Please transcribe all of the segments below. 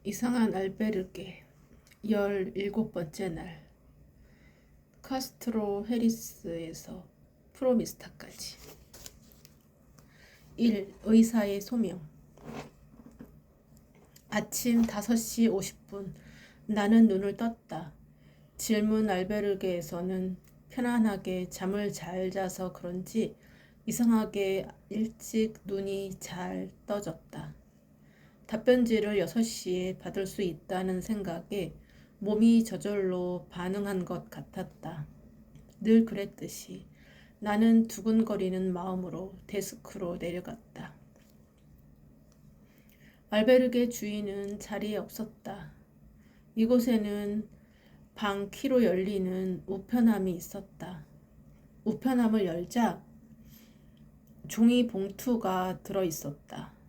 이상한 알베르게 17번째 날 카스트로 해리스에서 프로미스타까지 1. 의사의 소명. 아침 5시 50분 나는 눈을 떴다. 질문 알베르게에서는 편안하게 잠을 잘 자서 그런지 이상하게 일찍 눈이 잘 떠졌다. 답변지를 6시에 받을 수 있다는 생각에 몸이 저절로 반응한 것 같았다. 늘 그랬듯이 나는 두근거리는 마음으로 데스크로 내려갔다. 알베르게 주인은 자리에 없었다. 이곳에는 방 키로 열리는 우편함이 있었다. 우편함을 열자 종이 봉투가 들어있었다.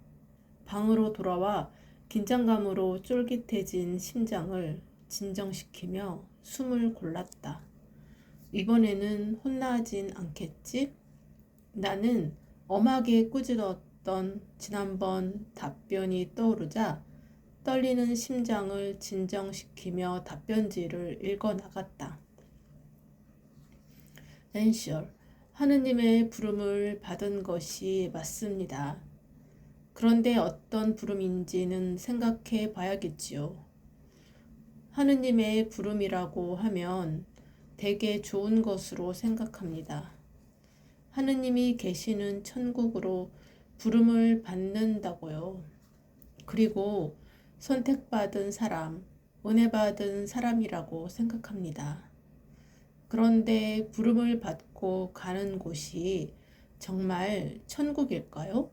방으로 돌아와 긴장감으로 쫄깃해진 심장을 진정시키며 숨을 골랐다. 이번에는 혼나진 않겠지? 나는 엄하게 꾸짖었던 지난번 답변이 떠오르자 떨리는 심장을 진정시키며 답변지를 읽어나갔다. 앤셜, 하느님의 부름을 받은 것이 맞습니다. 그런데 어떤 부름인지는 생각해 봐야겠지요. 하느님의 부름이라고 하면 되게 좋은 것으로 생각합니다. 하느님이 계시는 천국으로 부름을 받는다고요. 그리고 선택받은 사람, 은혜받은 사람이라고 생각합니다. 그런데 부름을 받고 가는 곳이 정말 천국일까요?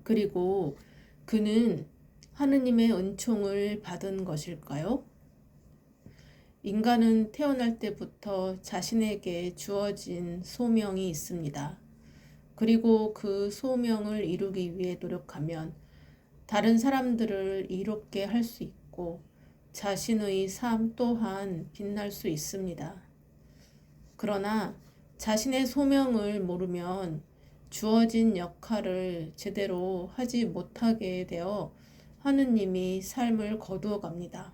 그리고 그는 하느님의 은총을 받은 것일까요? 인간은 태어날 때부터 자신에게 주어진 소명이 있습니다. 그리고 그 소명을 이루기 위해 노력하면 다른 사람들을 이롭게 할 수 있고 자신의 삶 또한 빛날 수 있습니다. 그러나 자신의 소명을 모르면 주어진 역할을 제대로 하지 못하게 되어 하느님이 삶을 거두어 갑니다.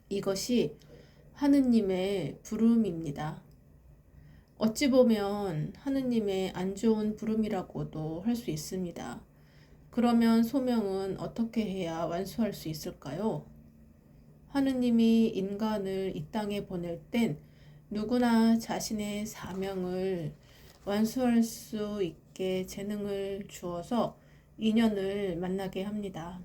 이것이 하느님의 부름입니다. 어찌 보면 하느님의 안 좋은 부름이라고도 할 수 있습니다. 그러면 소명은 어떻게 해야 완수할 수 있을까요? 하느님이 인간을 이 땅에 보낼 땐 누구나 자신의 사명을 완수할 수 있게 재능을 주어서 인연을 만나게 합니다.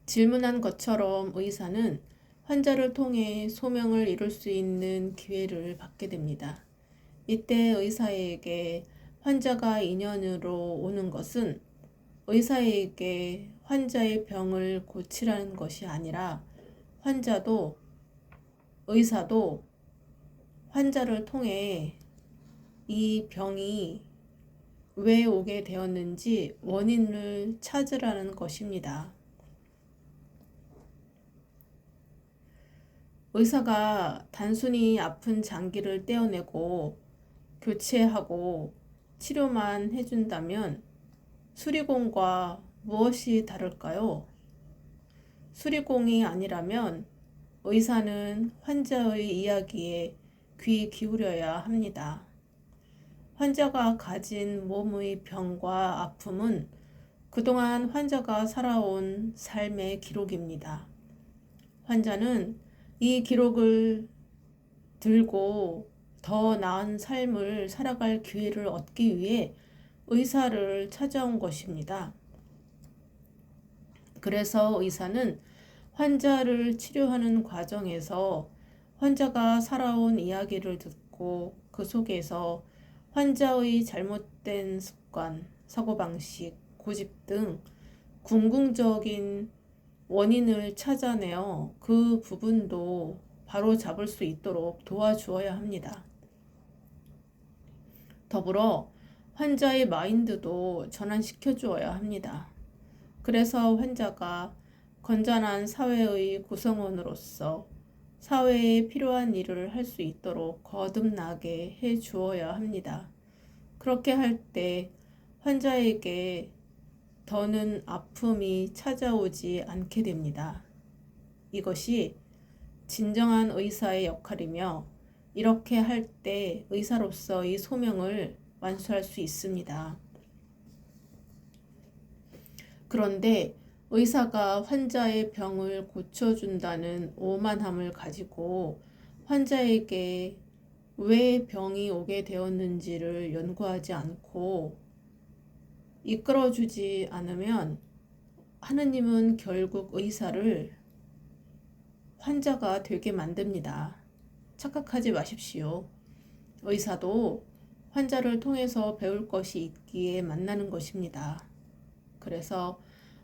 질문한 것처럼 의사는 환자를 통해 소명을 이룰 수 있는 기회를 받게 됩니다. 이때 의사에게 환자가 인연으로 오는 것은 의사에게 환자의 병을 고치라는 것이 아니라 환자도 의사도 환자를 통해 이 병이 왜 오게 되었는지 원인을 찾으라는 것입니다. 의사가 단순히 아픈 장기를 떼어내고 교체하고 치료만 해준다면 수리공과 무엇이 다를까요? 수리공이 아니라면 의사는 환자의 이야기에 귀 기울여야 합니다. 환자가 가진 몸의 병과 아픔은 그동안 환자가 살아온 삶의 기록입니다. 환자는 이 기록을 들고 더 나은 삶을 살아갈 기회를 얻기 위해 의사를 찾아온 것입니다. 그래서 의사는 환자를 치료하는 과정에서 환자가 살아온 이야기를 듣고 그 속에서 환자의 잘못된 습관, 사고방식, 고집 등 궁극적인 원인을 찾아내어 그 부분도 바로 잡을 수 있도록 도와주어야 합니다. 더불어 환자의 마인드도 전환시켜 주어야 합니다. 그래서 환자가 건전한 사회의 구성원으로서 사회에 필요한 일을 할 수 있도록 거듭나게 해 주어야 합니다. 그렇게 할 때 환자에게 더는 아픔이 찾아오지 않게 됩니다. 이것이 진정한 의사의 역할이며 이렇게 할 때 의사로서의 소명을 완수할 수 있습니다. 그런데 의사가 환자의 병을 고쳐준다는 오만함을 가지고 환자에게 왜 병이 오게 되었는지를 연구하지 않고 이끌어주지 않으면 하느님은 결국 의사를 환자가 되게 만듭니다. 착각하지 마십시오. 의사도 환자를 통해서 배울 것이 있기에 만나는 것입니다. 그래서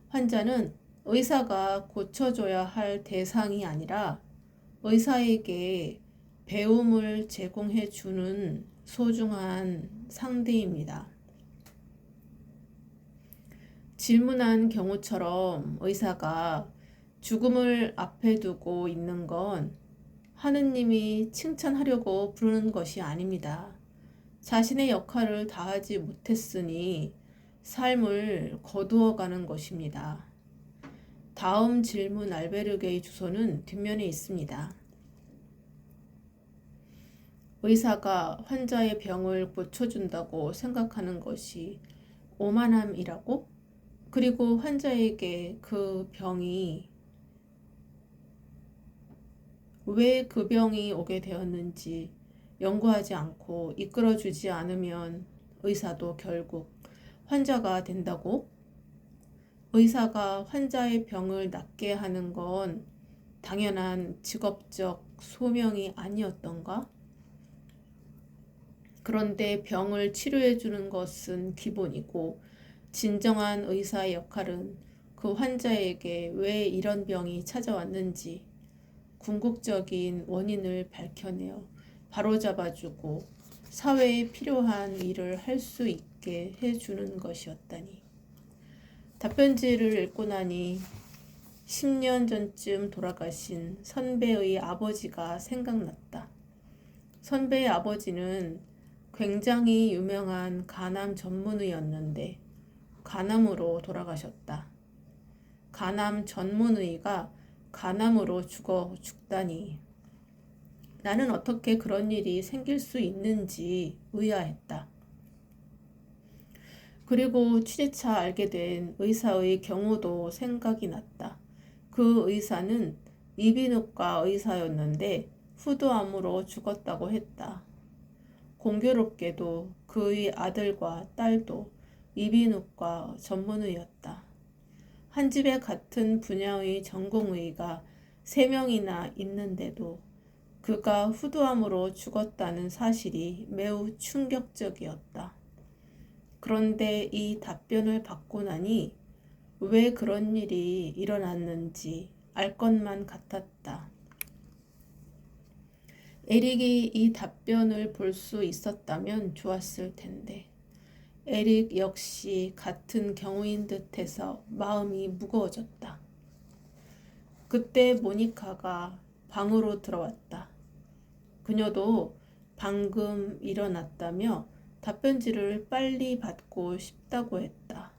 환자는 의사가 고쳐줘야 할 대상이 아니라 의사에게 배움을 제공해 주는 소중한 상대입니다. 질문한 경우처럼 의사가 죽음을 앞에 두고 있는 건 하느님이 칭찬하려고 부르는 것이 아닙니다. 자신의 역할을 다하지 못했으니 삶을 거두어가는 것입니다. 다음 질문 알베르게의 주소는 뒷면에 있습니다. 의사가 환자의 병을 고쳐준다고 생각하는 것이 오만함이라고? 그리고 환자에게 그 병이 왜 그 병이 오게 되었는지 연구하지 않고 이끌어주지 않으면 의사도 결국 환자가 된다고? 의사가 환자의 병을 낫게 하는 건 당연한 직업적 소명이 아니었던가? 그런데 병을 치료해 주는 것은 기본이고 진정한 의사의 역할은 그 환자에게 왜 이런 병이 찾아왔는지 궁극적인 원인을 밝혀내어 바로잡아주고 사회에 필요한 일을 할 수 있게 해주는 것이었다니. 답변지를 읽고 나니 10년 전쯤 돌아가신 선배의 아버지가 생각났다. 선배의 아버지는 굉장히 유명한 간암 전문의였는데 간암으로 돌아가셨다. 간암 전문의가 간암으로 죽다니. 나는 어떻게 그런 일이 생길 수 있는지 의아했다. 그리고 취재차 알게 된 의사의 경우도 생각이 났다. 그 의사는 이비인후과 의사였는데 후두암으로 죽었다고 했다. 공교롭게도 그의 아들과 딸도 이비인후과 전문의였다. 한 집에 같은 분야의 전공의가 3명이나 있는데도 그가 후두암으로 죽었다는 사실이 매우 충격적이었다. 그런데 이 답변을 받고 나니 왜 그런 일이 일어났는지 알 것만 같았다. 에릭이 이 답변을 볼 수 있었다면 좋았을 텐데 에릭 역시 같은 경우인 듯해서 마음이 무거워졌다. 그때 모니카가 방으로 들어왔다. 그녀도 방금 일어났다며 답변지를 빨리 받고 싶다고 했다.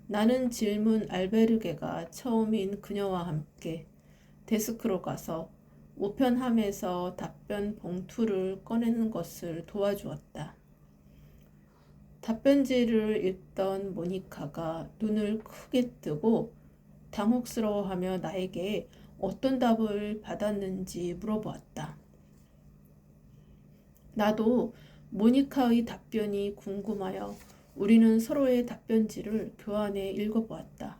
나는 질문 알베르게가 처음인 그녀와 함께 데스크로 가서 우편함에서 답변 봉투를 꺼내는 것을 도와주었다. 답변지를 읽던 모니카가 눈을 크게 뜨고 당혹스러워하며 나에게 어떤 답을 받았는지 물어보았다. 나도 모니카의 답변이 궁금하여 우리는 서로의 답변지를 교환해 읽어보았다.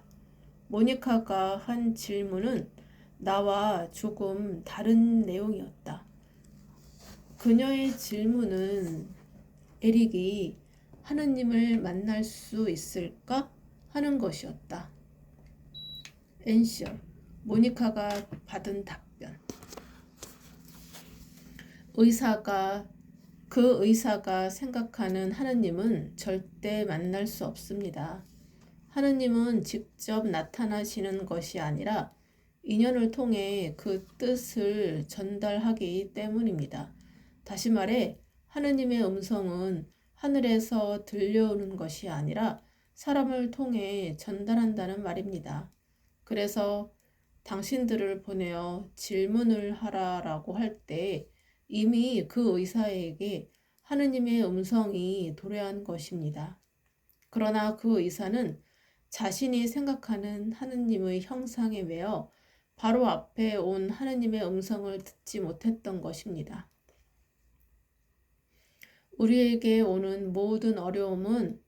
모니카가 한 질문은 나와 조금 다른 내용이었다. 그녀의 질문은 에릭이 하느님을 만날 수 있을까? 하는 것이었다. 엔시얼, 모니카가 받은 답변. 그 의사가 생각하는 하느님은 절대 만날 수 없습니다. 하느님은 직접 나타나시는 것이 아니라 인연을 통해 그 뜻을 전달하기 때문입니다. 다시 말해 하느님의 음성은 하늘에서 들려오는 것이 아니라 사람을 통해 전달한다는 말입니다. 그래서 당신들을 보내어 질문을 하라라고 할 때 이미 그 의사에게 하느님의 음성이 도래한 것입니다. 그러나 그 의사는 자신이 생각하는 하느님의 형상에 매여 바로 앞에 온 하느님의 음성을 듣지 못했던 것입니다. 우리에게 오는 모든 어려움은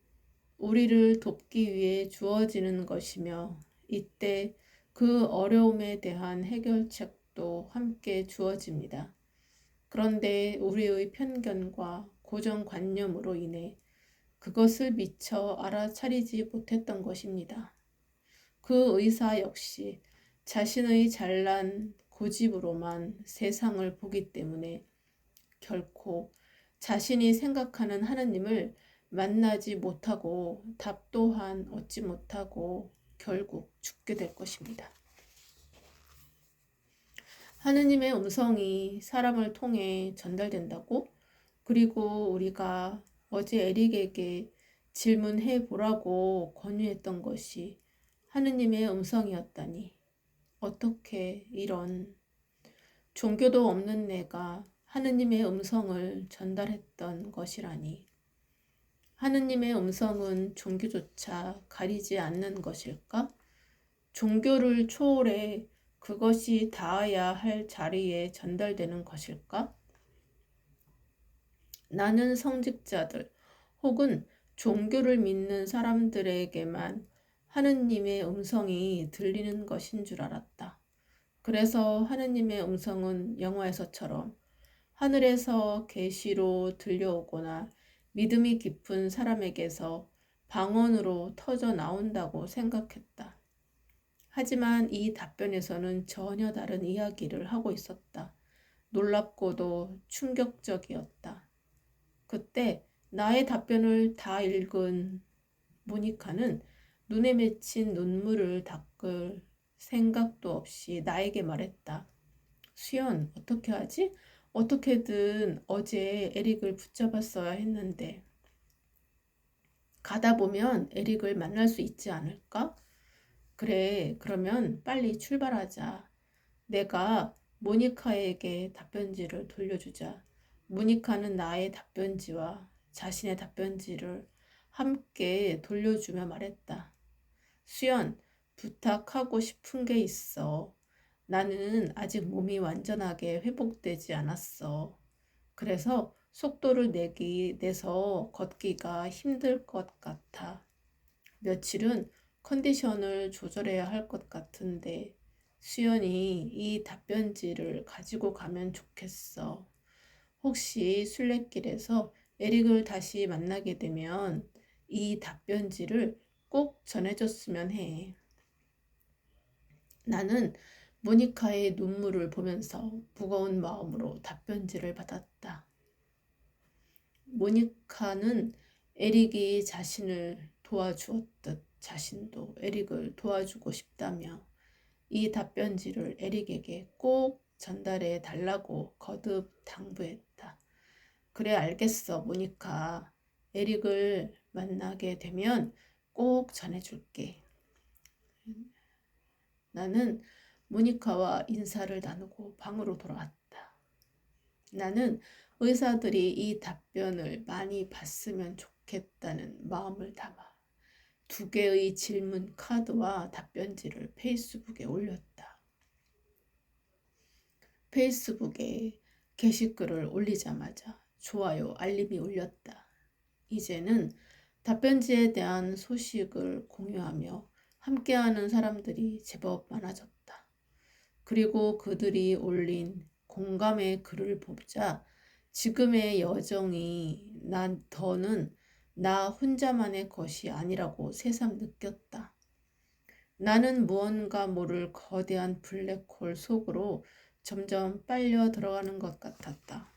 우리를 돕기 위해 주어지는 것이며 이때 그 어려움에 대한 해결책도 함께 주어집니다. 그런데 우리의 편견과 고정관념으로 인해 그것을 미처 알아차리지 못했던 것입니다. 그 의사 역시 자신의 잘난 고집으로만 세상을 보기 때문에 결코 자신이 생각하는 하느님을 만나지 못하고 답 또한 얻지 못하고 결국 죽게 될 것입니다. 하느님의 음성이 사람을 통해 전달된다고? 그리고 우리가 어제 에릭에게 질문해 보라고 권유했던 것이 하느님의 음성이었다니. 어떻게 이런 종교도 없는 내가 하느님의 음성을 전달했던 것이라니. 하느님의 음성은 종교조차 가리지 않는 것일까? 종교를 초월해 그것이 닿아야 할 자리에 전달되는 것일까? 나는 성직자들 혹은 종교를 믿는 사람들에게만 하느님의 음성이 들리는 것인 줄 알았다. 그래서 하느님의 음성은 영화에서처럼 하늘에서 계시로 들려오거나 믿음이 깊은 사람에게서 방언으로 터져 나온다고 생각했다. 하지만 이 답변에서는 전혀 다른 이야기를 하고 있었다. 놀랍고도 충격적이었다. 그때 나의 답변을 다 읽은 모니카는 눈에 맺힌 눈물을 닦을 생각도 없이 나에게 말했다. 수연, 어떻게 하지? 어떻게든 어제 에릭을 붙잡았어야 했는데 가다 보면 에릭을 만날 수 있지 않을까? 그래, 그러면 빨리 출발하자. 내가 모니카에게 답변지를 돌려주자. 모니카는 나의 답변지와 자신의 답변지를 함께 돌려주며 말했다. 수연, 부탁하고 싶은 게 있어. 나는 아직 몸이 완전하게 회복되지 않았어. 그래서 속도를 내서 걷기가 힘들 것 같아. 며칠은 컨디션을 조절해야 할 것 같은데 수연이 이 답변지를 가지고 가면 좋겠어. 혹시 순례길에서 에릭을 다시 만나게 되면 이 답변지를 꼭 전해줬으면 해. 나는 모니카의 눈물을 보면서 무거운 마음으로 답변지를 받았다. 모니카는 에릭이 자신을 도와주었듯 자신도 에릭을 도와주고 싶다며 이 답변지를 에릭에게 꼭 전달해 달라고 거듭 당부했다. 그래, 알겠어, 모니카. 에릭을 만나게 되면 꼭 전해줄게. 나는 모니카와 인사를 나누고 방으로 돌아왔다. 나는 의사들이 이 답변을 많이 봤으면 좋겠다는 마음을 담아 2개의 질문 카드와 답변지를 페이스북에 올렸다. 페이스북에 게시글을 올리자마자 좋아요, 알림이 울렸다. 이제는 답변지에 대한 소식을 공유하며 함께하는 사람들이 제법 많아졌다. 그리고 그들이 올린 공감의 글을 보자 지금의 여정이 더는 나 혼자만의 것이 아니라고 새삼 느꼈다. 나는 무언가 모를 거대한 블랙홀 속으로 점점 빨려 들어가는 것 같았다.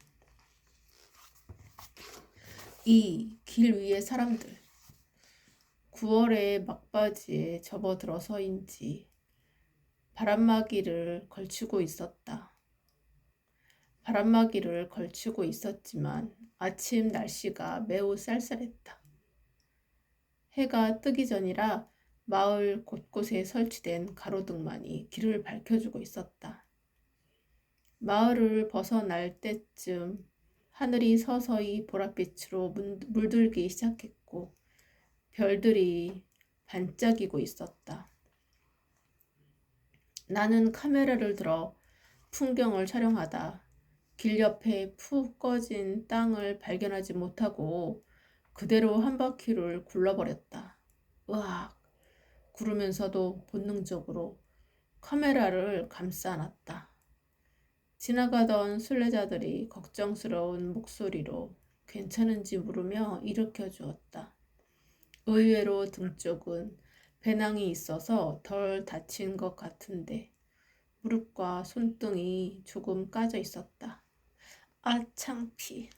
이 길 위의 사람들, 9월의 막바지에 접어들어서인지 바람막이를 걸치고 있었다. 바람막이를 걸치고 있었지만 아침 날씨가 매우 쌀쌀했다. 해가 뜨기 전이라 마을 곳곳에 설치된 가로등만이 길을 밝혀주고 있었다. 마을을 벗어날 때쯤 하늘이 서서히 보랏빛으로 물들기 시작했고 별들이 반짝이고 있었다. 나는 카메라를 들어 풍경을 촬영하다 길 옆에 푹 꺼진 땅을 발견하지 못하고 그대로 한 바퀴를 굴러버렸다. 으악! 구르면서도 본능적으로 카메라를 감싸 안았다. 지나가던 순례자들이 걱정스러운 목소리로 괜찮은지 물으며 일으켜 주었다. 의외로 등 쪽은 배낭이 있어서 덜 다친 것 같은데 무릎과 손등이 조금 까져 있었다. 아, 창피.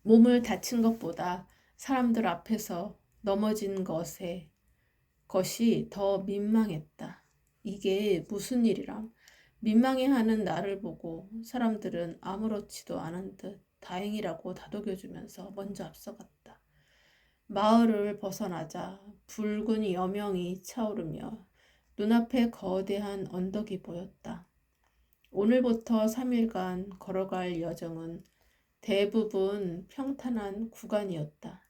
몸을 다친 것보다 사람들 앞에서 넘어진 것이 더 민망했다. 이게 무슨 일이람? 민망해하는 나를 보고 사람들은 아무렇지도 않은 듯 다행이라고 다독여주면서 먼저 앞서갔다. 마을을 벗어나자 붉은 여명이 차오르며 눈앞에 거대한 언덕이 보였다. 오늘부터 3일간 걸어갈 여정은 대부분 평탄한 구간이었다.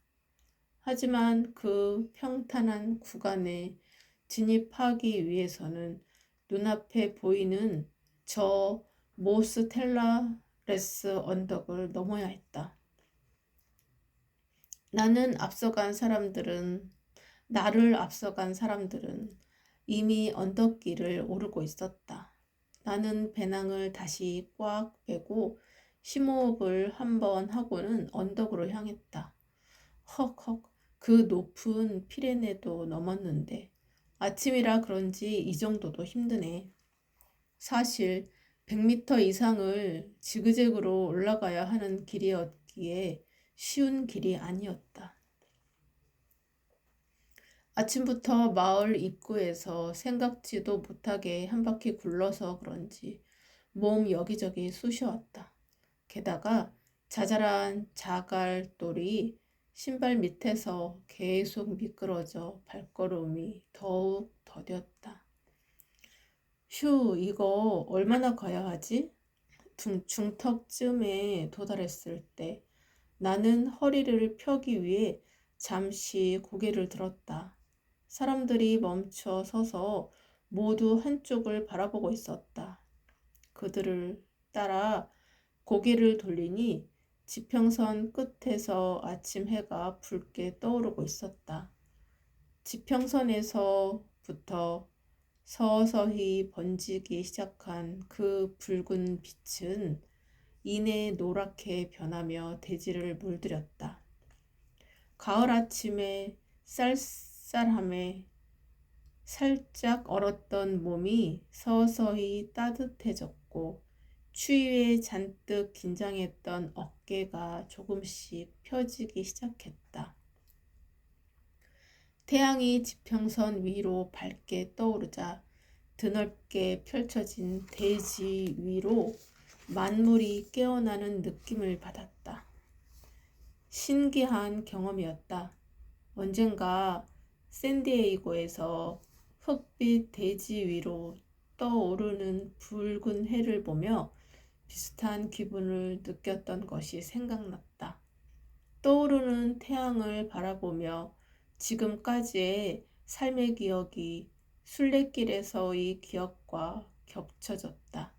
하지만 그 평탄한 구간에 진입하기 위해서는 눈앞에 보이는 저 모스텔라레스 언덕을 넘어야 했다. 나를 앞서간 사람들은 이미 언덕길을 오르고 있었다. 나는 배낭을 다시 꽉 빼고 심호흡을 한번 하고는 언덕으로 향했다. 헉헉, 그 높은 피레네도 넘었는데 아침이라 그런지 이 정도도 힘드네. 사실 100m 이상을 지그재그로 올라가야 하는 길이었기에 쉬운 길이 아니었다. 아침부터 마을 입구에서 생각지도 못하게 한 바퀴 굴러서 그런지 몸 여기저기 쑤셔왔다. 게다가 자잘한 자갈돌이 신발 밑에서 계속 미끄러져 발걸음이 더욱 더뎠다. 휴, 이거 얼마나 가야 하지? 중턱쯤에 도달했을 때 나는 허리를 펴기 위해 잠시 고개를 들었다. 사람들이 멈춰 서서 모두 한쪽을 바라보고 있었다. 그들을 따라 고개를 돌리니 지평선 끝에서 아침 해가 붉게 떠오르고 있었다. 지평선에서부터 서서히 번지기 시작한 그 붉은 빛은 이내 노랗게 변하며 대지를 물들였다. 가을 아침의 쌀쌀함에 살짝 얼었던 몸이 서서히 따뜻해졌고 추위에 잔뜩 긴장했던 어깨가 조금씩 펴지기 시작했다. 태양이 지평선 위로 밝게 떠오르자 드넓게 펼쳐진 대지 위로 만물이 깨어나는 느낌을 받았다. 신기한 경험이었다. 언젠가 샌디에이고에서 흑빛 대지 위로 떠오르는 붉은 해를 보며 비슷한 기분을 느꼈던 것이 생각났다. 떠오르는 태양을 바라보며 지금까지의 삶의 기억이 순례길에서의 기억과 겹쳐졌다.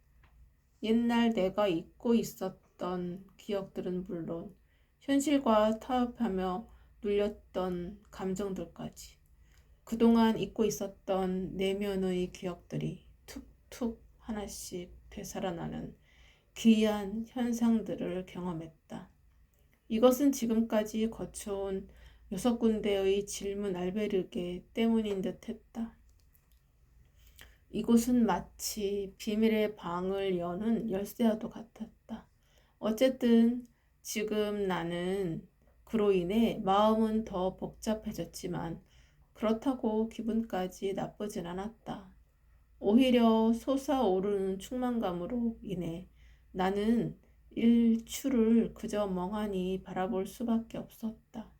옛날 내가 잊고 있었던 기억들은 물론 현실과 타협하며 눌렸던 감정들까지 그동안 잊고 있었던 내면의 기억들이 툭툭 하나씩 되살아나는 기이한 현상들을 경험했다. 이것은 지금까지 거쳐온 6군데의 질문 알베르게 때문인 듯 했다. 이곳은 마치 비밀의 방을 여는 열쇠와도 같았다. 어쨌든 지금 나는 그로 인해 마음은 더 복잡해졌지만 그렇다고 기분까지 나쁘진 않았다. 오히려 솟아오르는 충만감으로 인해 나는 일출을 그저 멍하니 바라볼 수밖에 없었다.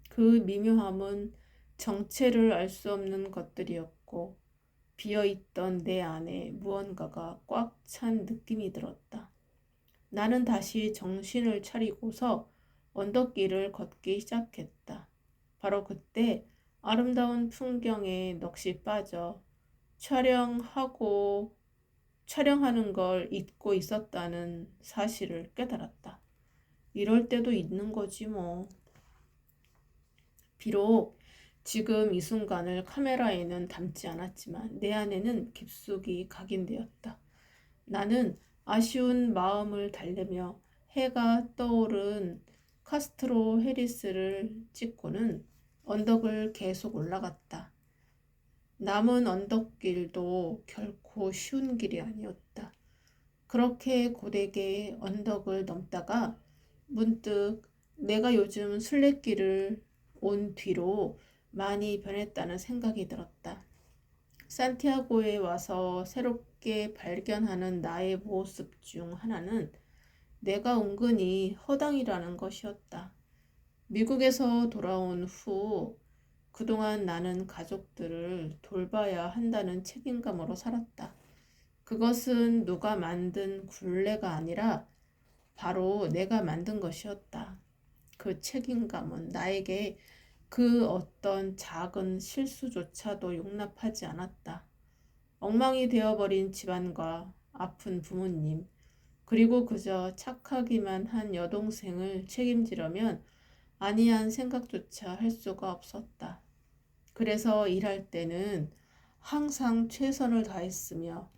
그 미묘함은 정체를 알 수 없는 것들이었고 비어있던 내 안에 무언가가 꽉 찬 느낌이 들었다. 나는 다시 정신을 차리고서 언덕길을 걷기 시작했다. 바로 그때 아름다운 풍경에 넋이 빠져 촬영하는 걸 잊고 있었다는 사실을 깨달았다. 이럴 때도 있는 거지 뭐. 비록 지금 이 순간을 카메라에는 담지 않았지만 내 안에는 깊숙이 각인되었다. 나는 아쉬운 마음을 달래며 해가 떠오른 카스트로 해리스를 찍고는 언덕을 계속 올라갔다. 남은 언덕길도 결코 쉬운 길이 아니었다. 그렇게 고되게 언덕을 넘다가 문득 내가 요즘 순례길을 온 뒤로 많이 변했다는 생각이 들었다. 산티아고에 와서 새롭게 발견하는 나의 모습 중 하나는 내가 은근히 허당이라는 것이었다. 미국에서 돌아온 후 그동안 나는 가족들을 돌봐야 한다는 책임감으로 살았다. 그것은 누가 만든 굴레가 아니라 바로 내가 만든 것이었다. 그 책임감은 나에게 그 어떤 작은 실수조차도 용납하지 않았다. 엉망이 되어버린 집안과 아픈 부모님, 그리고 그저 착하기만 한 여동생을 책임지려면 아니한 생각조차 할 수가 없었다. 그래서 일할 때는 항상 최선을 다했으며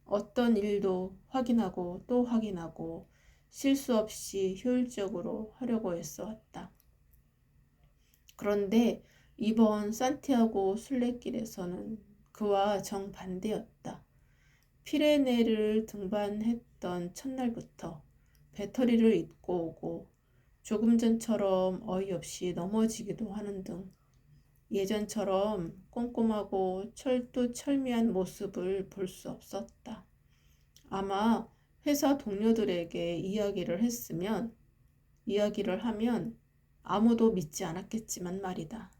어떤 일도 확인하고 또 확인하고 실수 없이 효율적으로 하려고 애써왔다. 그런데 이번 산티아고 순례길에서는 그와 정반대였다. 피레네를 등반했던 첫날부터 배터리를 잊고 오고 조금 전처럼 어이없이 넘어지기도 하는 등 예전처럼 꼼꼼하고 철두철미한 모습을 볼 수 없었다. 아마 회사 동료들에게 이야기를 하면 아무도 믿지 않았겠지만 말이다.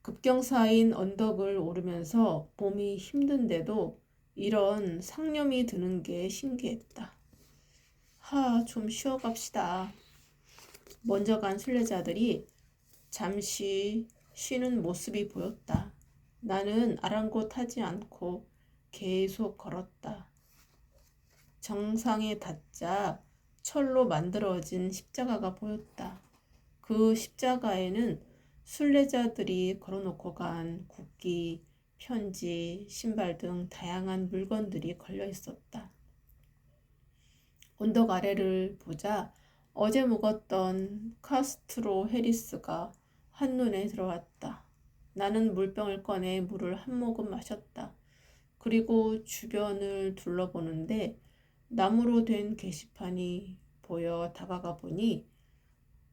급경사인 언덕을 오르면서 몸이 힘든데도 이런 상념이 드는 게 신기했다. 좀 쉬어갑시다. 먼저 간 순례자들이 잠시 쉬는 모습이 보였다. 나는 아랑곳하지 않고 계속 걸었다. 정상에 닿자 철로 만들어진 십자가가 보였다. 그 십자가에는 순례자들이 걸어놓고 간 국기, 편지, 신발 등 다양한 물건들이 걸려 있었다. 언덕 아래를 보자 어제 묵었던 카스트로 해리스가 한눈에 들어왔다. 나는 물병을 꺼내 물을 한 모금 마셨다. 그리고 주변을 둘러보는데 나무로 된 게시판이 보여 다가가 보니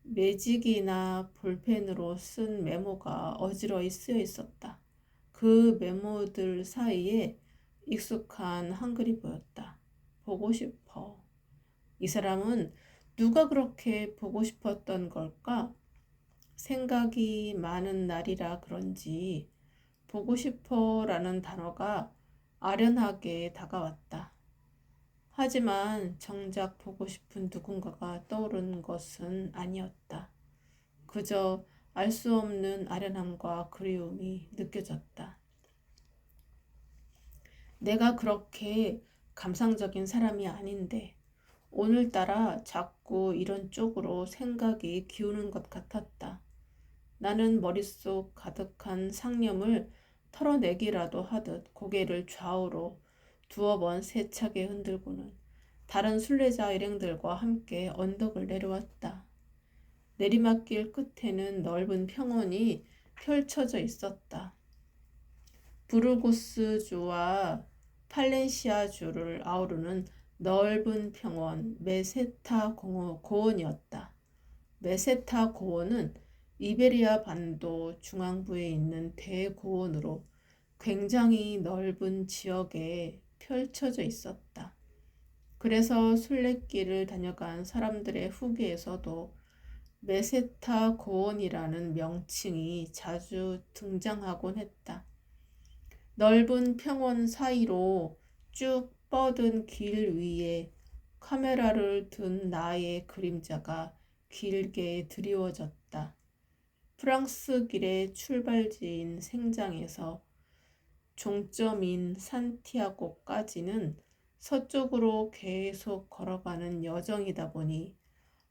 매직이나 볼펜으로 쓴 메모가 어지러이 쓰여 있었다. 그 메모들 사이에 익숙한 한글이 보였다. 보고 싶어. 이 사람은 누가 그렇게 보고 싶었던 걸까? 생각이 많은 날이라 그런지 보고 싶어라는 단어가 아련하게 다가왔다. 하지만 정작 보고 싶은 누군가가 떠오르는 것은 아니었다. 그저 알 수 없는 아련함과 그리움이 느껴졌다. 내가 그렇게 감상적인 사람이 아닌데 오늘따라 자꾸 이런 쪽으로 생각이 기우는 것 같았다. 나는 머릿속 가득한 상념을 털어내기라도 하듯 고개를 좌우로 두어 번 세차게 흔들고는 다른 순례자 일행들과 함께 언덕을 내려왔다. 내리막길 끝에는 넓은 평원이 펼쳐져 있었다. 부르고스주와 팔렌시아주를 아우르는 넓은 평원 메세타 고원이었다. 메세타 고원은 이베리아 반도 중앙부에 있는 대고원으로 굉장히 넓은 지역에 펼쳐져 있었다. 그래서 순례길을 다녀간 사람들의 후기에서도 메세타 고원이라는 명칭이 자주 등장하곤 했다. 넓은 평원 사이로 쭉 뻗은 길 위에 카메라를 든 나의 그림자가 길게 드리워졌다. 프랑스 길의 출발지인 생장에서 종점인 산티아고까지는 서쪽으로 계속 걸어가는 여정이다 보니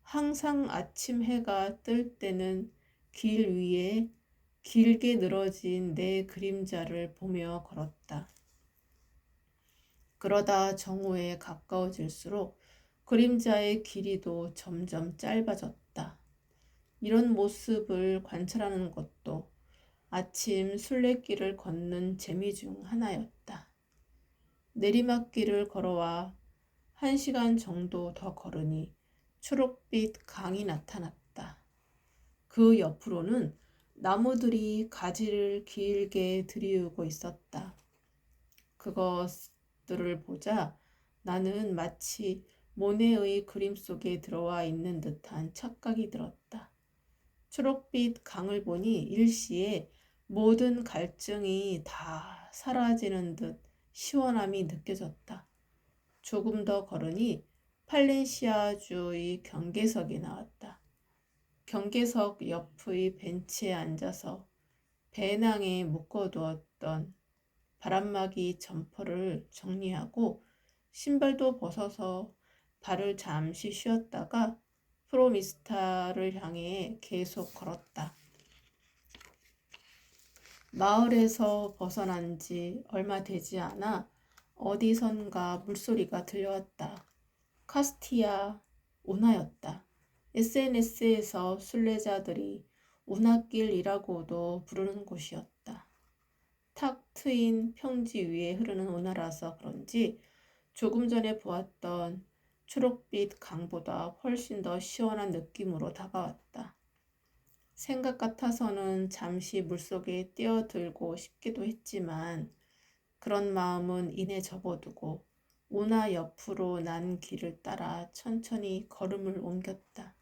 항상 아침 해가 뜰 때는 길 위에 길게 늘어진 내 그림자를 보며 걸었다. 그러다 정오에 가까워질수록 그림자의 길이도 점점 짧아졌다. 이런 모습을 관찰하는 것도 아침 순례길을 걷는 재미 중 하나였다. 내리막길을 걸어와 1시간 정도 더 걸으니 초록빛 강이 나타났다. 그 옆으로는 나무들이 가지를 길게 들이우고 있었다. 그것들을 보자 나는 마치 모네의 그림 속에 들어와 있는 듯한 착각이 들었다. 초록빛 강을 보니 일시에 모든 갈증이 다 사라지는 듯 시원함이 느껴졌다. 조금 더 걸으니 팔렌시아주의 경계석이 나왔다. 경계석 옆의 벤치에 앉아서 배낭에 묶어두었던 바람막이 점퍼를 정리하고 신발도 벗어서 발을 잠시 쉬었다가 프로미스타를 향해 계속 걸었다. 마을에서 벗어난 지 얼마 되지 않아 어디선가 물소리가 들려왔다. 카스티아 운하였다. SNS에서 순례자들이 운하길이라고도 부르는 곳이었다. 탁 트인 평지 위에 흐르는 운하라서 그런지 조금 전에 보았던 초록빛 강보다 훨씬 더 시원한 느낌으로 다가왔다. 생각 같아서는 잠시 물속에 뛰어들고 싶기도 했지만 그런 마음은 이내 접어두고 운하 옆으로 난 길을 따라 천천히 걸음을 옮겼다.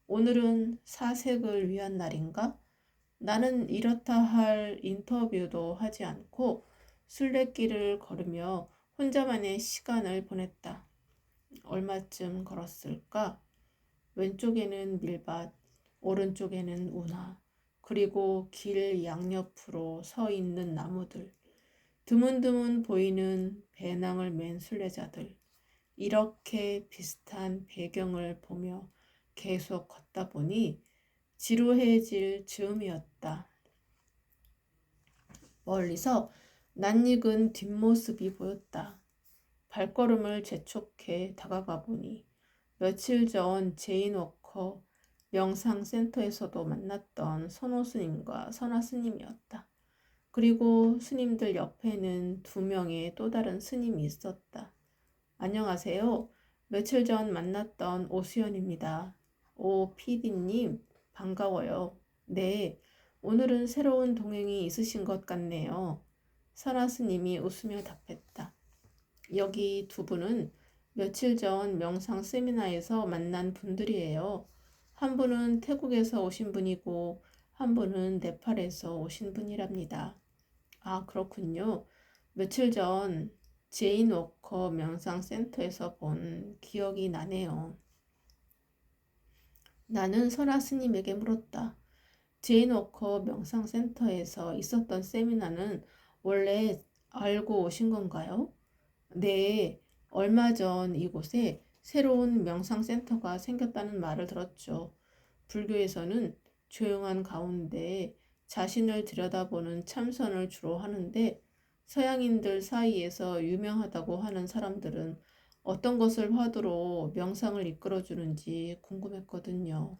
오늘은 사색을 위한 날인가? 나는 이렇다 할 인터뷰도 하지 않고 순례길을 걸으며 혼자만의 시간을 보냈다. 얼마쯤 걸었을까? 왼쪽에는 밀밭, 오른쪽에는 운하, 그리고 길 양옆으로 서 있는 나무들, 드문드문 보이는 배낭을 맨 순례자들, 이렇게 비슷한 배경을 보며 계속 걷다 보니 지루해질 즈음이었다. 멀리서 낯익은 뒷모습이 보였다. 발걸음을 재촉해 다가가 보니 며칠 전 제인 워커 명상센터에서도 만났던 선호 스님과 선화 스님이었다. 그리고 스님들 옆에는 2명의 또 다른 스님이 있었다. 안녕하세요. 며칠 전 만났던 오수연입니다. 오, PD님, 반가워요. 네, 오늘은 새로운 동행이 있으신 것 같네요. 선화 스님이 웃으며 답했다. 여기 2분은 며칠 전 명상 세미나에서 만난 분들이에요. 한 분은 태국에서 오신 분이고 한 분은 네팔에서 오신 분이랍니다. 아, 그렇군요. 며칠 전 제인 워커 명상센터에서 본 기억이 나네요. 나는 설아 스님에게 물었다. 제인 워커 명상센터에서 있었던 세미나는 원래 알고 오신 건가요? 네, 얼마 전 이곳에 새로운 명상센터가 생겼다는 말을 들었죠. 불교에서는 조용한 가운데 자신을 들여다보는 참선을 주로 하는데 서양인들 사이에서 유명하다고 하는 사람들은 어떤 것을 화두로 명상을 이끌어주는지 궁금했거든요.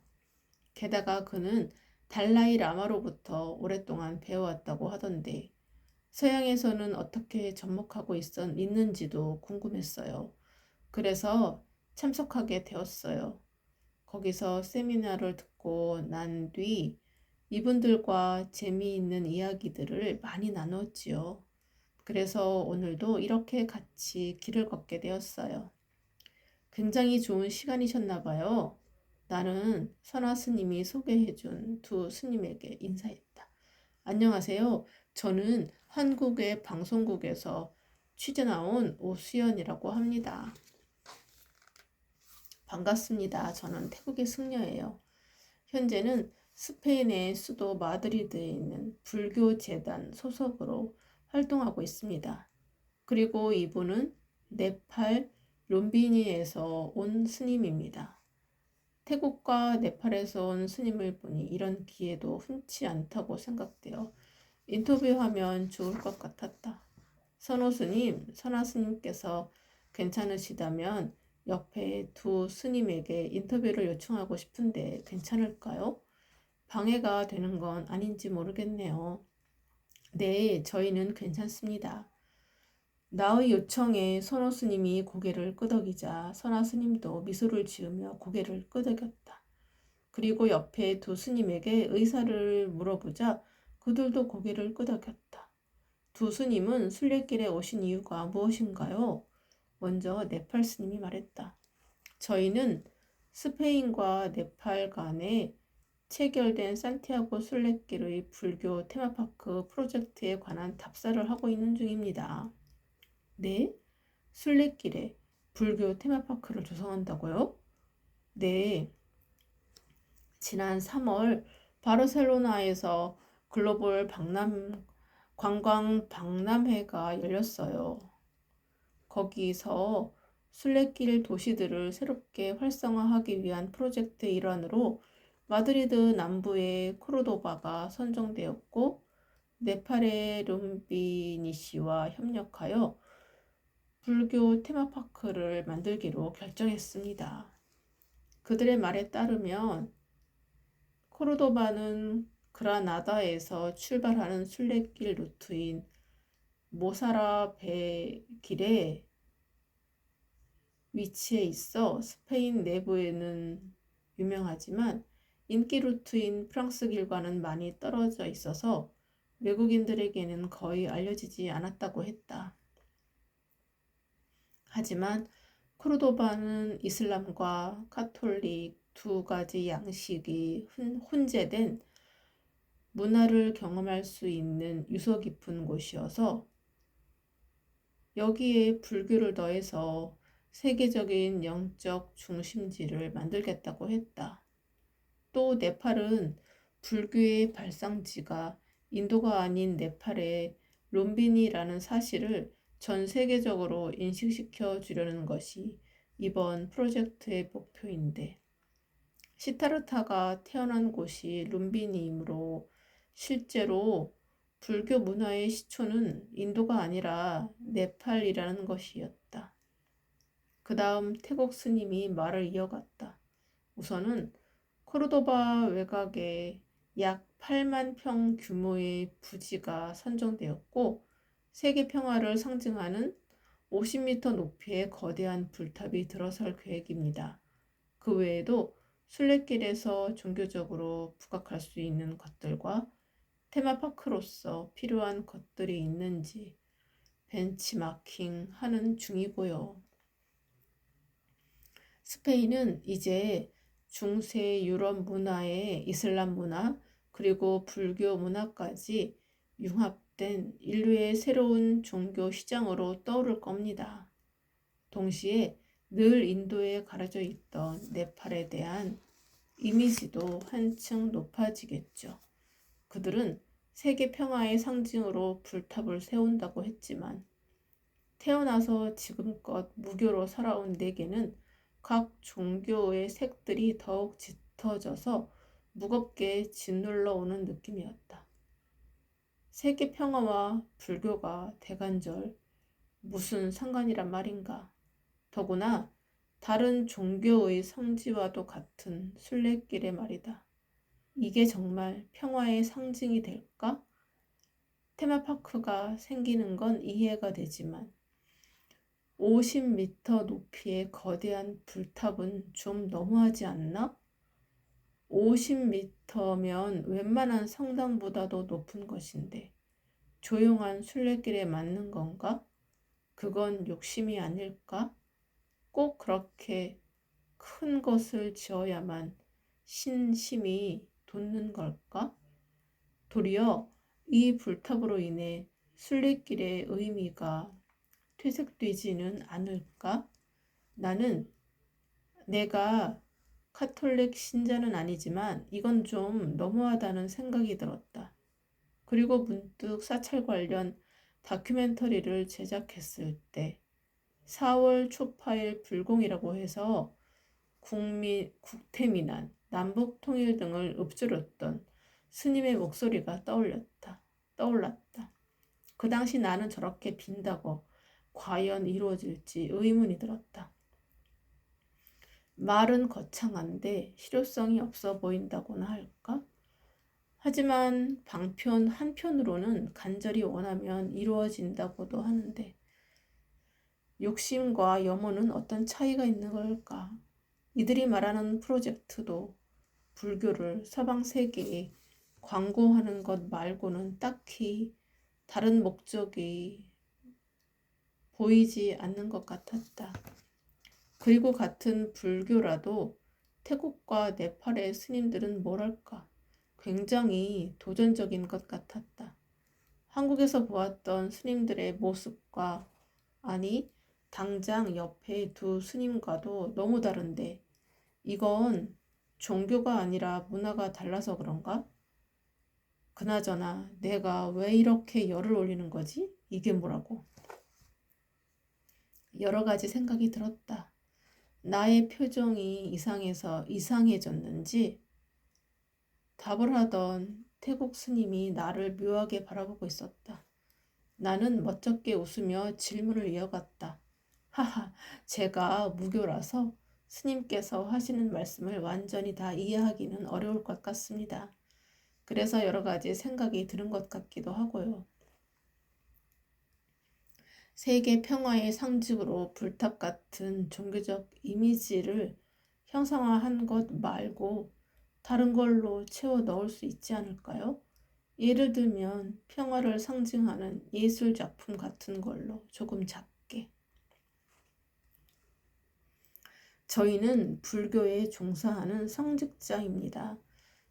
게다가 그는 달라이 라마로부터 오랫동안 배워왔다고 하던데 서양에서는 어떻게 접목하고 있는지도 궁금했어요. 그래서 참석하게 되었어요. 거기서 세미나를 듣고 난 뒤 이분들과 재미있는 이야기들을 많이 나눴지요. 그래서 오늘도 이렇게 같이 길을 걷게 되었어요. 굉장히 좋은 시간이셨나 봐요. 나는 선화 스님이 소개해준 두 스님에게 인사했다. 안녕하세요. 저는 한국의 방송국에서 취재 나온 오수연이라고 합니다. 반갑습니다. 저는 태국의 승려예요. 현재는 스페인의 수도 마드리드에 있는 불교 재단 소속으로 활동하고 있습니다. 그리고 이분은 네팔 lumbi니에서 온 스님입니다. 태국과 네팔에서 온 스님을 보니 이런 기회도 흔치 않다고 생각되어 인터뷰하면 좋을 것 같았다. 선호 스님, 선화 스님께서 괜찮으시다면 옆에 두 스님에게 인터뷰를 요청하고 싶은데 괜찮을까요? 방해가 되는 건 아닌지 모르겠네요. 네, 저희는 괜찮습니다. 나의 요청에 선호 스님이 고개를 끄덕이자 선화 스님도 미소를 지으며 고개를 끄덕였다. 그리고 옆에 두 스님에게 의사를 물어보자 그들도 고개를 끄덕였다. 두 스님은 순례길에 오신 이유가 무엇인가요? 먼저 네팔 스님이 말했다. 저희는 스페인과 네팔 간에 체결된 산티아고 순례길의 불교 테마파크 프로젝트에 관한 답사를 하고 있는 중입니다. 네? 순례길에 불교 테마파크를 조성한다고요? 네. 지난 3월 바르셀로나에서 글로벌 관광 박람회가 열렸어요. 거기서 순례길 도시들을 새롭게 활성화하기 위한 프로젝트의 일환으로 마드리드 남부의 코르도바가 선정되었고 네팔의 룸비니시와 협력하여 불교 테마파크를 만들기로 결정했습니다. 그들의 말에 따르면 코르도바는 그라나다에서 출발하는 순례길 루트인 모사라베 길에 위치해 있어 스페인 내부에는 유명하지만 인기 루트인 프랑스 길과는 많이 떨어져 있어서 외국인들에게는 거의 알려지지 않았다고 했다. 하지만 코르도바는 이슬람과 카톨릭 두 가지 양식이 혼재된 문화를 경험할 수 있는 유서 깊은 곳이어서 여기에 불교를 더해서 세계적인 영적 중심지를 만들겠다고 했다. 또 네팔은 불교의 발상지가 인도가 아닌 네팔의 롬비니라는 사실을 전 세계적으로 인식시켜 주려는 것이 이번 프로젝트의 목표인데 시타르타가 태어난 곳이 룸비니이므로 실제로 불교 문화의 시초는 인도가 아니라 네팔이라는 것이었다. 그 다음 태국 스님이 말을 이어갔다. 우선은 코르도바 외곽에 약 8만 평 규모의 부지가 선정되었고 세계 평화를 상징하는 50m 높이의 거대한 불탑이 들어설 계획입니다. 그 외에도 순례길에서 종교적으로 부각할 수 있는 것들과 테마파크로서 필요한 것들이 있는지 벤치마킹 하는 중이고요. 스페인은 이제 중세 유럽 문화에 이슬람 문화 그리고 불교 문화까지 융합된 인류의 새로운 종교 시장으로 떠오를 겁니다. 동시에 늘 인도에 가려져 있던 네팔에 대한 이미지도 한층 높아지겠죠. 그들은 세계 평화의 상징으로 불탑을 세운다고 했지만 태어나서 지금껏 무교로 살아온 내게는 각 종교의 색들이 더욱 짙어져서 무겁게 짓눌러 오는 느낌이었다. 세계 평화와 불교가 대간절 무슨 상관이란 말인가? 더구나 다른 종교의 성지와도 같은 순례길의 말이다. 이게 정말 평화의 상징이 될까? 테마파크가 생기는 건 이해가 되지만 50m 높이의 거대한 불탑은 좀 너무하지 않나? 50m면 웬만한 성당보다도 높은 것인데 조용한 순례길에 맞는 건가? 그건 욕심이 아닐까? 꼭 그렇게 큰 것을 지어야만 신심이 돋는 걸까? 도리어 이 불탑으로 인해 순례길의 의미가 퇴색되지는 않을까? 나는 내가 카톨릭 신자는 아니지만 이건 좀 너무하다는 생각이 들었다. 그리고 문득 사찰 관련 다큐멘터리를 제작했을 때 4월 초파일 불공이라고 해서 국태민안, 남북통일 등을 읊조렸던 스님의 목소리가 떠올랐다. 그 당시 나는 저렇게 빈다고 과연 이루어질지 의문이 들었다. 말은 거창한데 실효성이 없어 보인다고나 할까? 하지만 방편 한편으로는 간절히 원하면 이루어진다고도 하는데 욕심과 염원은 어떤 차이가 있는 걸까? 이들이 말하는 프로젝트도 불교를 서방 세계에 광고하는 것 말고는 딱히 다른 목적이 보이지 않는 것 같았다. 그리고 같은 불교라도 태국과 네팔의 스님들은 뭐랄까 굉장히 도전적인 것 같았다. 한국에서 보았던 스님들의 모습과 아니 당장 옆에 두 스님과도 너무 다른데 이건 종교가 아니라 문화가 달라서 그런가? 그나저나 내가 왜 이렇게 열을 올리는 거지? 이게 뭐라고? 여러 가지 생각이 들었다. 나의 표정이 이상해서 이상해졌는지 답을 하던 태국 스님이 나를 묘하게 바라보고 있었다. 나는 멋쩍게 웃으며 질문을 이어갔다. 하하, 제가 무교라서 스님께서 하시는 말씀을 완전히 다 이해하기는 어려울 것 같습니다. 그래서 여러 가지 생각이 드는 것 같기도 하고요. 세계 평화의 상징으로 불탑 같은 종교적 이미지를 형상화한 것 말고 다른 걸로 채워 넣을 수 있지 않을까요? 예를 들면 평화를 상징하는 예술 작품 같은 걸로 조금 작게. 저희는 불교에 종사하는 성직자입니다.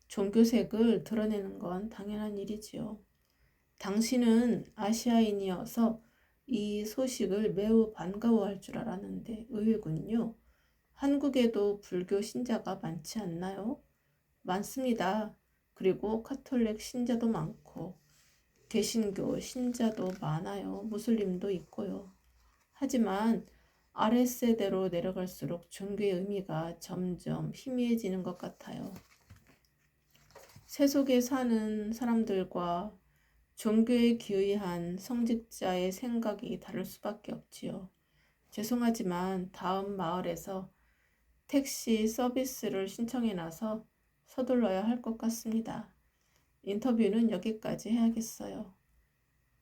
종교색을 드러내는 건 당연한 일이지요. 당신은 아시아인이어서 이 소식을 매우 반가워할 줄 알았는데 의외군요. 한국에도 불교 신자가 많지 않나요? 많습니다. 그리고 카톨릭 신자도 많고 개신교 신자도 많아요. 무슬림도 있고요. 하지만 아랫세대로 내려갈수록 종교의 의미가 점점 희미해지는 것 같아요. 세속에 사는 사람들과 종교에 기의한 성직자의 생각이 다를 수밖에 없지요. 죄송하지만 다음 마을에서 택시 서비스를 신청해놔서 서둘러야 할 것 같습니다. 인터뷰는 여기까지 해야겠어요.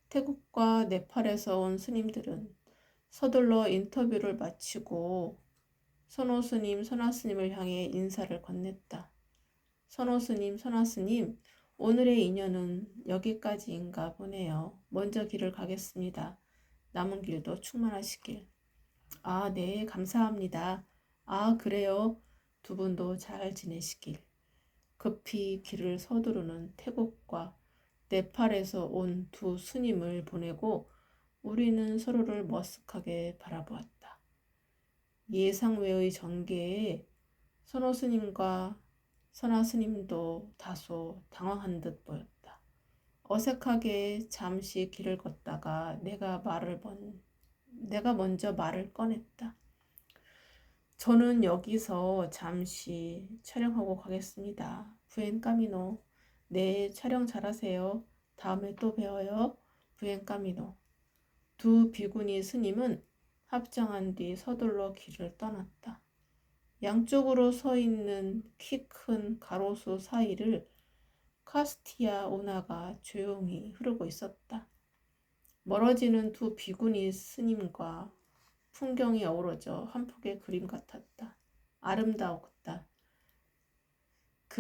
태국과 네팔에서 온 스님들은 서둘러 인터뷰를 마치고 선호 스님, 선화 스님을 향해 인사를 건넸다. 선호 스님, 선화 스님, 오늘의 인연은 여기까지인가 보네요. 먼저 길을 가겠습니다. 남은 길도 충만하시길. 아, 네, 감사합니다. 아, 그래요. 두 분도 잘 지내시길. 급히 길을 서두르는 태국과 네팔에서 온 두 스님을 보내고 우리는 서로를 머쓱하게 바라보았다. 예상 외의 전개에 선호 스님과 선화 스님도 다소 당황한 듯 보였다. 어색하게 잠시 길을 걷다가 내가 먼저 말을 꺼냈다. 저는 여기서 잠시 촬영하고 가겠습니다. 부엔 까미노. 네, 촬영 잘하세요. 다음에 또 봬요. 부엔 까미노. 두 비구니 스님은 합장한 뒤 서둘러 길을 떠났다. 양쪽으로 서 있는 키 큰 가로수 사이를 카스티아 운하가 조용히 흐르고 있었다. 멀어지는 두 비구니 스님과 풍경이 어우러져 한 폭의 그림 같았다. 아름다웠다. 그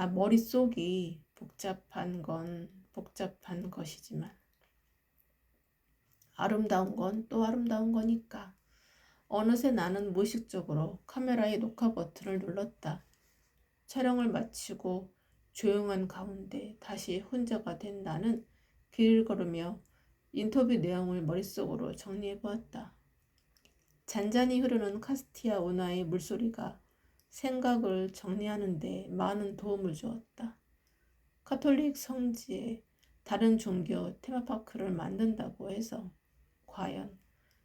머릿속이 복잡한 건 복잡한 것이지만 아름다운 건 또 아름다운 거니까. 어느새 나는 무의식적으로 카메라의 녹화 버튼을 눌렀다. 촬영을 마치고 조용한 가운데 다시 혼자가 된 나는 길을 걸으며 인터뷰 내용을 머릿속으로 정리해 보았다. 잔잔히 흐르는 카스티아 운하의 물소리가 생각을 정리하는 데 많은 도움을 주었다. 카톨릭 성지에 다른 종교 테마파크를 만든다고 해서 과연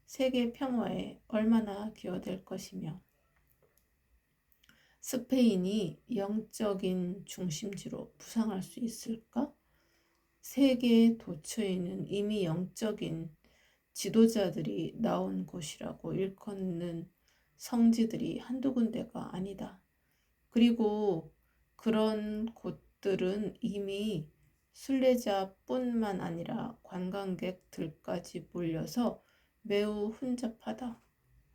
세계 평화에 얼마나 기여될 것이며 스페인이 영적인 중심지로 부상할 수 있을까? 세계 도처에는 이미 영적인 지도자들이 나온 곳이라고 일컫는 성지들이 한두 군데가 아니다. 그리고 그런 곳들은 이미 순례자뿐만 아니라 관광객들까지 몰려서 매우 혼잡하다.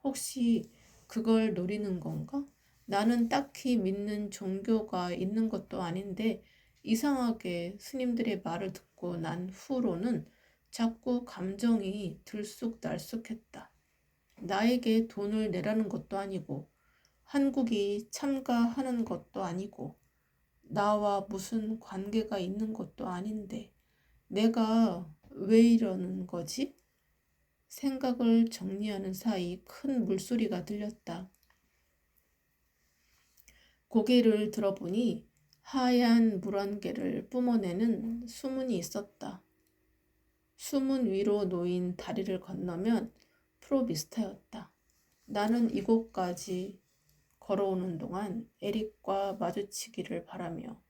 혹시 그걸 노리는 건가? 나는 딱히 믿는 종교가 있는 것도 아닌데 이상하게 스님들의 말을 듣고 난 후로는 자꾸 감정이 들쑥날쑥했다. 나에게 돈을 내라는 것도 아니고 한국이 참가하는 것도 아니고 나와 무슨 관계가 있는 것도 아닌데 내가 왜 이러는 거지? 생각을 정리하는 사이 큰 물소리가 들렸다. 고개를 들어보니 하얀 물안개를 뿜어내는 수문이 있었다. 수문 위로 놓인 다리를 건너면 프로비스타였다. 나는 이곳까지 걸어오는 동안 에릭과 마주치기를 바라며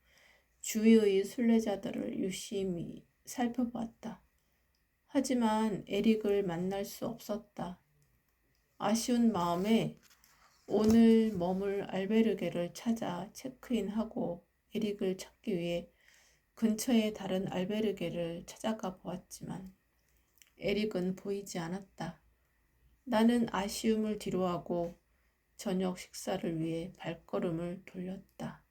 주위의 순례자들을 유심히 살펴보았다. 하지만 에릭을 만날 수 없었다. 아쉬운 마음에 오늘 머물 알베르게를 찾아 체크인하고 에릭을 찾기 위해 근처의 다른 알베르게를 찾아가 보았지만 에릭은 보이지 않았다. 나는 아쉬움을 뒤로하고 저녁 식사를 위해 발걸음을 돌렸다.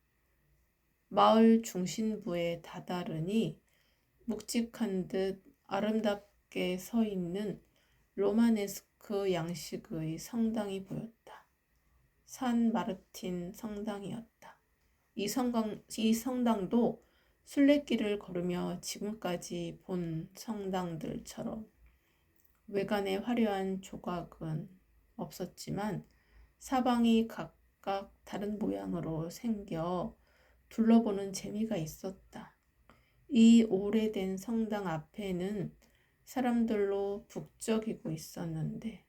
마을 중심부에 다다르니 묵직한 듯 아름답게 서 있는 로마네스크 양식의 성당이 보였다. 산 마르틴 성당이었다. 이 성당도 순례길을 걸으며 지금까지 본 성당들처럼 외관의 화려한 조각은 없었지만 사방이 각각 다른 모양으로 생겨 둘러보는 재미가 있었다. 이 오래된 성당 앞에는 사람들로 북적이고 있었는데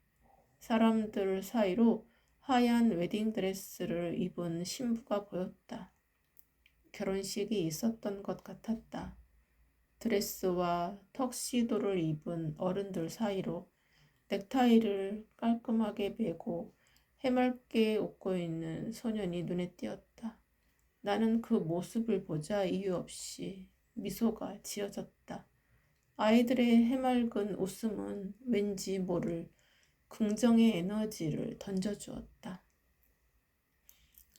사람들 사이로 하얀 웨딩드레스를 입은 신부가 보였다. 결혼식이 있었던 것 같았다. 드레스와 턱시도를 입은 어른들 사이로 넥타이를 깔끔하게 매고 해맑게 웃고 있는 소년이 눈에 띄었다. 나는 그 모습을 보자 이유 없이 미소가 지어졌다. 아이들의 해맑은 웃음은 왠지 모를 긍정의 에너지를 던져주었다.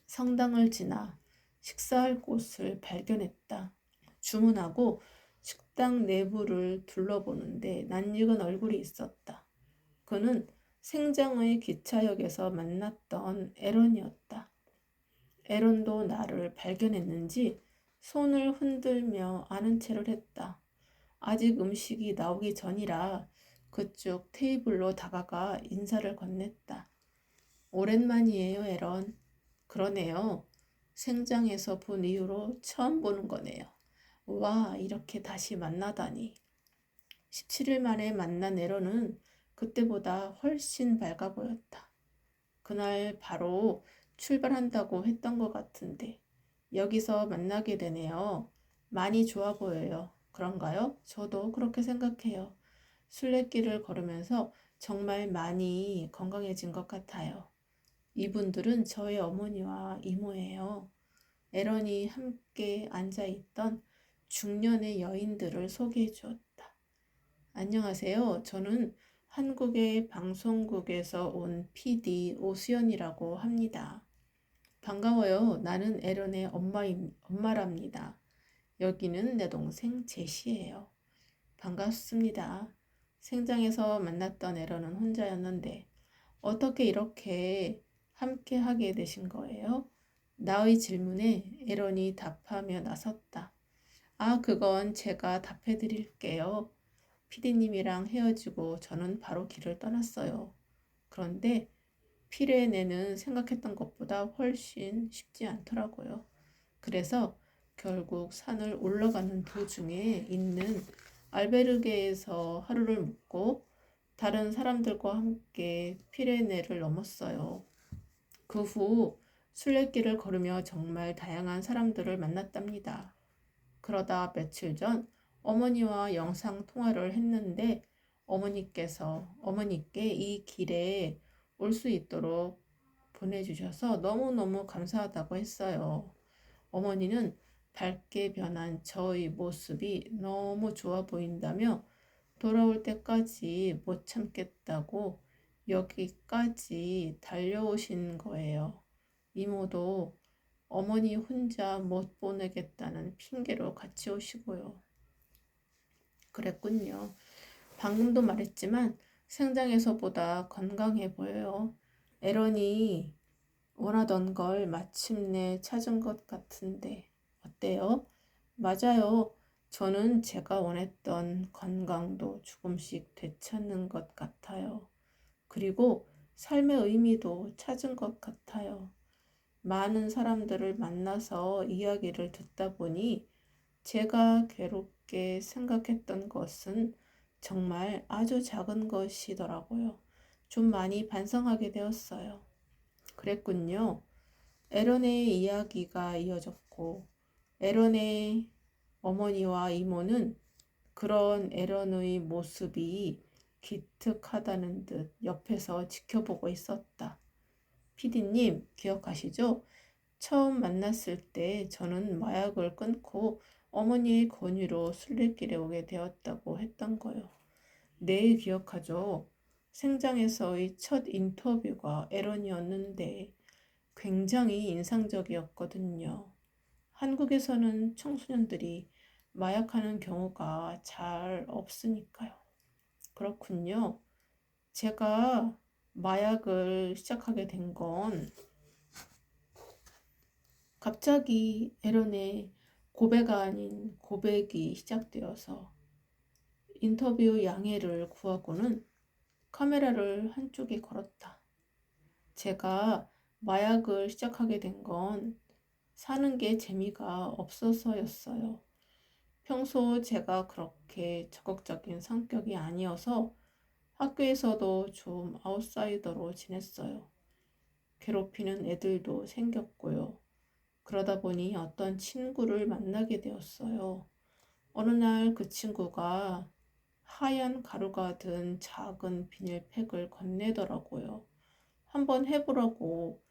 성당을 지나 식사할 곳을 발견했다. 주문하고 식당 내부를 둘러보는데 낯익은 얼굴이 있었다. 그는 생장의 기차역에서 만났던 에런이었다. 에런도 나를 발견했는지 손을 흔들며 아는 체를 했다. 아직 음식이 나오기 전이라 그쪽 테이블로 다가가 인사를 건넸다. 오랜만이에요, 에런. 그러네요. 생장에서 본 이후로 처음 보는 거네요. 와, 이렇게 다시 만나다니. 17일 만에 만난 에런은 그때보다 훨씬 밝아 보였다. 그날 바로 출발한다고 했던 것 같은데 여기서 만나게 되네요. 많이 좋아 보여요. 그런가요? 저도 그렇게 생각해요. 순례길을 걸으면서 정말 많이 건강해진 것 같아요. 이분들은 저의 어머니와 이모예요. 에런이 함께 앉아있던 중년의 여인들을 소개해 주었다. 안녕하세요. 저는 한국의 방송국에서 온 PD 오수연이라고 합니다. 반가워요. 나는 에런의 엄마랍니다. 여기는 내 동생 제시예요. 반갑습니다. 생장에서 만났던 에런은 혼자였는데 어떻게 이렇게 함께 하게 되신 거예요? 나의 질문에 에런이 답하며 나섰다. 아, 그건 제가 답해 드릴게요. 피디님이랑 헤어지고 저는 바로 길을 떠났어요. 그런데 피레네는 생각했던 것보다 훨씬 쉽지 않더라고요. 그래서 결국 산을 올라가는 도중에 있는 알베르게에서 하루를 묵고 다른 사람들과 함께 피레네를 넘었어요. 그 후 순례길을 걸으며 정말 다양한 사람들을 만났답니다. 그러다 며칠 전 어머니와 영상 통화를 했는데 어머니께 이 길에 올 수 있도록 보내주셔서 너무너무 감사하다고 했어요. 어머니는 밝게 변한 저의 모습이 너무 좋아 보인다며 돌아올 때까지 못 참겠다고 여기까지 달려오신 거예요. 이모도 어머니 혼자 못 보내겠다는 핑계로 같이 오시고요. 그랬군요. 방금도 말했지만 생장에서보다 건강해 보여요. 에런이 원하던 걸 마침내 찾은 것 같은데 어때요? 맞아요. 저는 제가 원했던 건강도 조금씩 되찾는 것 같아요. 그리고 삶의 의미도 찾은 것 같아요. 많은 사람들을 만나서 이야기를 듣다 보니 제가 괴롭게 생각했던 것은 정말 아주 작은 것이더라고요. 좀 많이 반성하게 되었어요. 그랬군요. 에런의 이야기가 이어졌고, 에런의 어머니와 이모는 그런 에런의 모습이 기특하다는 듯 옆에서 지켜보고 있었다. 피디님, 기억하시죠? 처음 만났을 때 저는 마약을 끊고 어머니의 권유로 순례길에 오게 되었다고 했던 거요. 네, 기억하죠. 생장에서의 첫 인터뷰가 에런이었는데 굉장히 인상적이었거든요. 한국에서는 청소년들이 마약하는 경우가 잘 없으니까요. 그렇군요. 제가 마약을 시작하게 된 건 갑자기 에런의 고배가 아닌 고백이 시작되어서 인터뷰 양해를 구하고는 카메라를 한쪽에 걸었다. 제가 마약을 시작하게 된 건 사는 게 재미가 없어서였어요. 평소 제가 그렇게 적극적인 성격이 아니어서 학교에서도 좀 아웃사이더로 지냈어요. 괴롭히는 애들도 생겼고요. 그러다 보니 어떤 친구를 만나게 되었어요. 어느 날 그 친구가 하얀 가루가 든 작은 비닐팩을 건네더라고요. 한번 해보라고.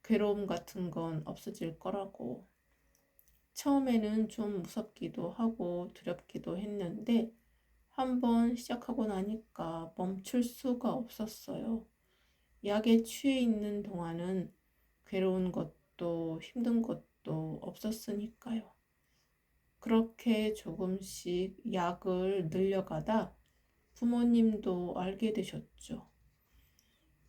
괴로움 같은 건 없어질 거라고. 처음에는 좀 무섭기도 하고 두렵기도 했는데 한번 시작하고 나니까 멈출 수가 없었어요. 약에 취해 있는 동안은 괴로운 것도 힘든 것도 없었으니까요. 그렇게 조금씩 약을 늘려가다 부모님도 알게 되셨죠.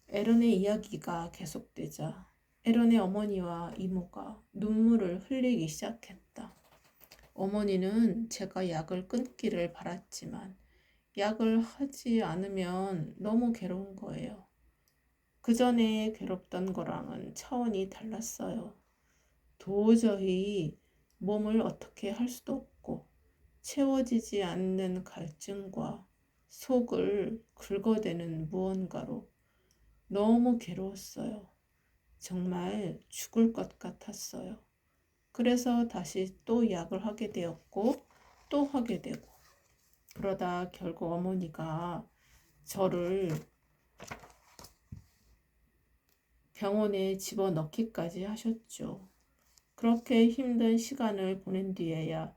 에런의 이야기가 계속되자 에런의 어머니와 이모가 눈물을 흘리기 시작했다. 어머니는 제가 약을 끊기를 바랐지만 약을 하지 않으면 너무 괴로운 거예요. 그 전에 괴롭던 거랑은 차원이 달랐어요. 도저히 몸을 어떻게 할 수도 없고 채워지지 않는 갈증과 속을 긁어대는 무언가로 너무 괴로웠어요. 정말 죽을 것 같았어요. 그래서 다시 또 약을 하게 되었고 또 하게 되고 그러다 결국 어머니가 저를 병원에 집어넣기까지 하셨죠. 그렇게 힘든 시간을 보낸 뒤에야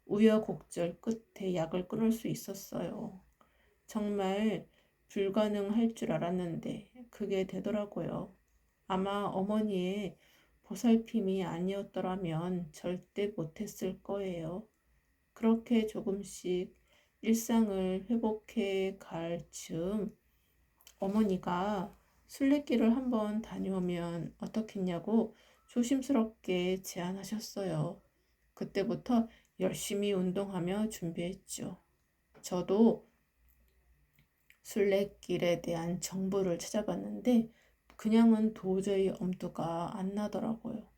우여곡절 끝에 약을 끊을 수 있었어요. 정말 불가능할 줄 알았는데 그게 되더라고요. 아마 어머니의 보살핌이 아니었더라면 절대 못했을 거예요. 그렇게 조금씩 일상을 회복해 갈 즈음 어머니가 순례길을 한번 다녀오면 어떻겠냐고 조심스럽게 제안하셨어요. 그때부터 열심히 운동하며 준비했죠. 저도 순례길에 대한 정보를 찾아봤는데 그냥은 도저히 엄두가 안 나더라고요.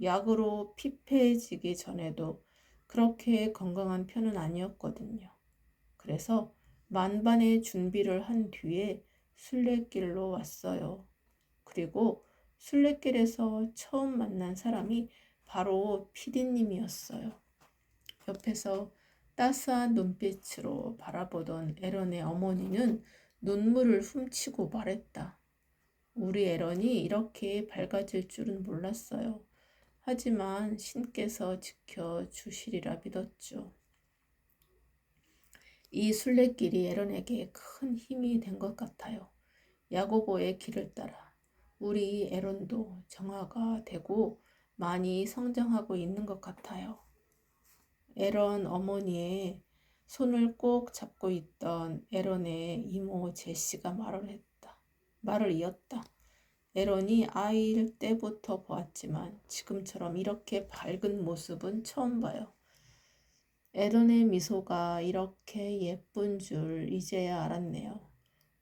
약으로 피폐해지기 전에도 그렇게 건강한 편은 아니었거든요. 그래서 만반의 준비를 한 뒤에 순례길로 왔어요. 그리고 순례길에서 처음 만난 사람이 바로 피디님이었어요. 옆에서 따스한 눈빛으로 바라보던 에런의 어머니는 눈물을 훔치고 말했다. 우리 에런이 이렇게 밝아질 줄은 몰랐어요. 하지만 신께서 지켜주시리라 믿었죠. 이 순례길이 에런에게 큰 힘이 된 것 같아요. 야고보의 길을 따라 우리 에런도 정화가 되고 많이 성장하고 있는 것 같아요. 에런 어머니의 손을 꼭 잡고 있던 에런의 이모 제시가 말을 이었다. 에런이 아이일 때부터 보았지만 지금처럼 이렇게 밝은 모습은 처음 봐요. 에런의 미소가 이렇게 예쁜 줄 이제야 알았네요.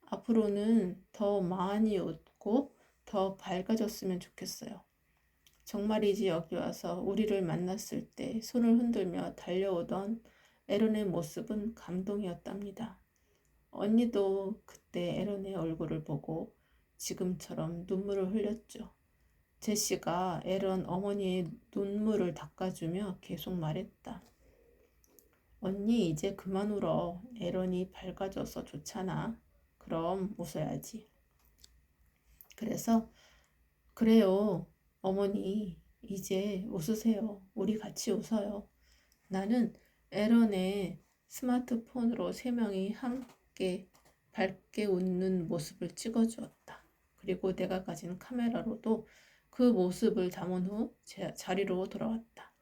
앞으로는 더 많이 웃고 더 밝아졌으면 좋겠어요. 정말이지 여기 와서 우리를 만났을 때 손을 흔들며 달려오던 에런의 모습은 감동이었답니다. 언니도 그때 에런의 얼굴을 보고 지금처럼 눈물을 흘렸죠. 제시가 에런 어머니의 눈물을 닦아주며 계속 말했다. 언니 이제 그만 울어. 에런이 밝아져서 좋잖아. 그럼 웃어야지. 그래서 그래요. 어머니 이제 웃으세요. 우리 같이 웃어요. 나는 에런의 스마트폰으로 세 명이 함께 밝게 웃는 모습을 찍어주었다. 그리고 내가 가진 카메라로도 그 모습을 담은 후 자리로 돌아왔다.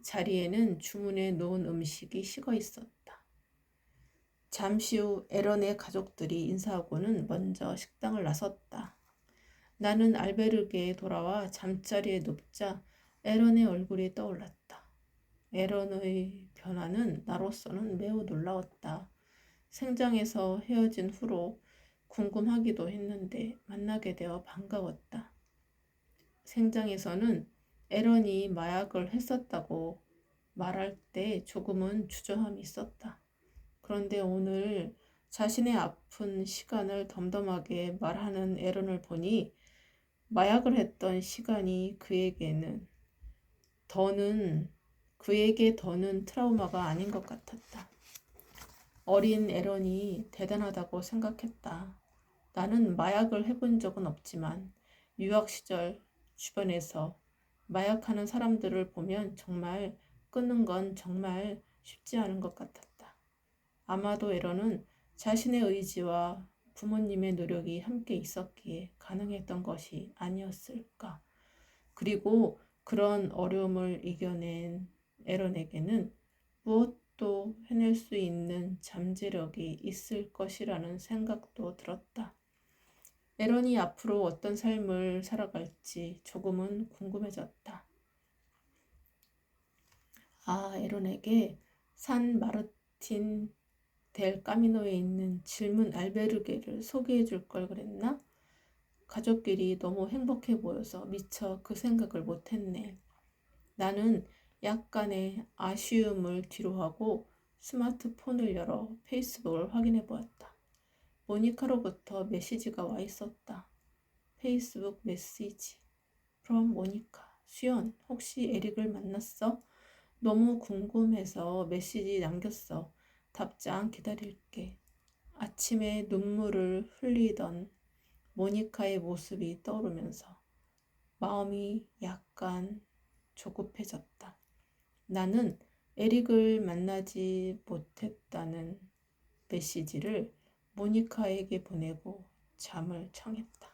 자리에는 주문해 놓은 음식이 식어 있었다. 잠시 후 에런의 가족들이 인사하고는 먼저 식당을 나섰다. 나는 알베르게에 돌아와 잠자리에 눕자 에런의 얼굴이 떠올랐다. 에런의 변화는 나로서는 매우 놀라웠다. 생장에서 헤어진 후로 궁금하기도 했는데 만나게 되어 반가웠다. 생장에서는 에런이 마약을 했었다고 말할 때 조금은 주저함이 있었다. 그런데 오늘 자신의 아픈 시간을 덤덤하게 말하는 에런을 보니 마약을 했던 시간이 그에게 더는 트라우마가 아닌 것 같았다. 어린 에런이 대단하다고 생각했다. 나는 마약을 해본 적은 없지만 유학 시절 주변에서 마약하는 사람들을 보면 정말 끊는 건 정말 쉽지 않은 것 같았다. 아마도 에런은 자신의 의지와 부모님의 노력이 함께 있었기에 가능했던 것이 아니었을까. 그리고 그런 어려움을 이겨낸 에런에게는 무엇도 해낼 수 있는 잠재력이 있을 것이라는 생각도 들었다. 에런이 앞으로 어떤 삶을 살아갈지 조금은 궁금해졌다. 에런에게 산 마르틴 델 까미노에 있는 질문 알베르게를 소개해 줄 걸 그랬나? 가족끼리 너무 행복해 보여서 미처 그 생각을 못했네. 나는 약간의 아쉬움을 뒤로하고 스마트폰을 열어 페이스북을 확인해 보았다. 모니카로부터 메시지가 와 있었다. 페이스북 메시지. from 모니카. 수연, 혹시 에릭을 만났어? 너무 궁금해서 메시지 남겼어. 답장 기다릴게. 아침에 눈물을 흘리던 모니카의 모습이 떠오르면서 마음이 약간 조급해졌다. 나는 에릭을 만나지 못했다는 메시지를 모니카에게 보내고 잠을 청했다.